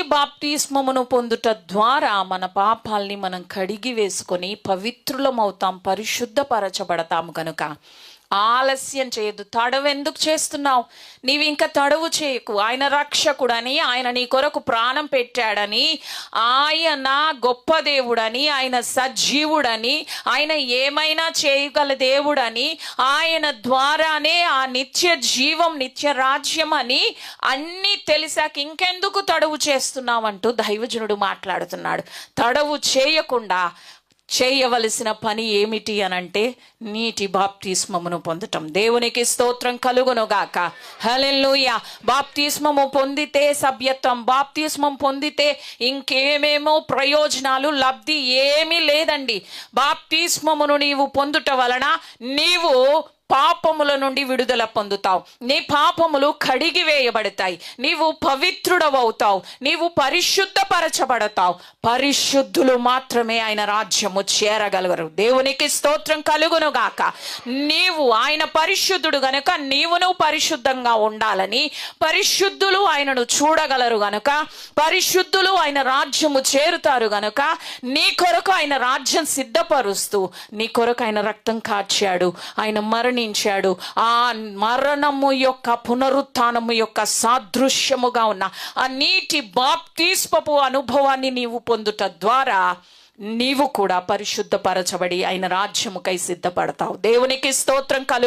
బాప్తిస్మమును పొందుట ద్వారా మన పాపాల్ని మనం కడిగి వేసుకొని పవిత్రులమవుతాం, పరిశుద్ధపరచబడతాం. కనుక ఆలస్యం చేయొద్దు. తడవు ఎందుకు చేస్తున్నావు? నీవు ఇంకా తడవు చేయకు. ఆయన రక్షకుడని, ఆయన నీ కొరకు ప్రాణం పెట్టాడని, ఆయన గొప్ప దేవుడని, ఆయన సజీవుడని, ఆయన ఏమైనా చేయగల దేవుడని, ఆయన ద్వారానే ఆ నిత్య జీవం, నిత్య రాజ్యం అని అన్నీ తెలిసాక ఇంకెందుకు తడవు చేస్తున్నావంటూ దైవజనుడు మాట్లాడుతున్నాడు. తడవు చేయకుండా చేయవలసిన పని ఏమిటి అనంటే నీటి బాప్తిస్మమును పొందటం. దేవునికి స్తోత్రం కలుగునుగాక. హల్లెలూయా. బాప్తిస్మము పొందితే సభ్యత్వం, బాప్తిస్మం పొందితే ఇంకేమేమో ప్రయోజనాలు, లబ్ధి ఏమీ లేదండి. బాప్తిస్మమును నీవు పొందుట వలన నీవు పాపముల నుండి విడుదల పొందుతావు. నీ పాపములు కడిగి వేయబడతాయి. నీవు పవిత్రుడవవుతావు. నీవు పరిశుద్ధపరచబడతావు. పరిశుద్ధులు మాత్రమే ఆయన రాజ్యము చేరగలగరు. దేవునికి స్తోత్రం కలుగునుగాక. నీవు ఆయన పరిశుద్ధుడు గనుక నీవును పరిశుద్ధంగా ఉండాలని, పరిశుద్ధులు ఆయనను చూడగలరు గనుక, పరిశుద్ధులు ఆయన రాజ్యము చేరుతారు గనుక నీ కొరకు ఆయన రాజ్యం సిద్ధపరుస్తూ నీ కొరకు ఆయన రక్తం కార్చాడు, ఆయన మరణించాడు. ఆ మరణము యొక్క పునరుత్థానము యొక్క సాదృశ్యముగా ఉన్న ఆ నీటి బాప్తిస్మపు అనుభవాన్ని నీవు పొందుట ద్వారా నీవు కూడా పరిశుద్ధపరచబడి ఆయన రాజ్యముకై సిద్ధపడతావు. దేవునికి స్తోత్రం కలుగు.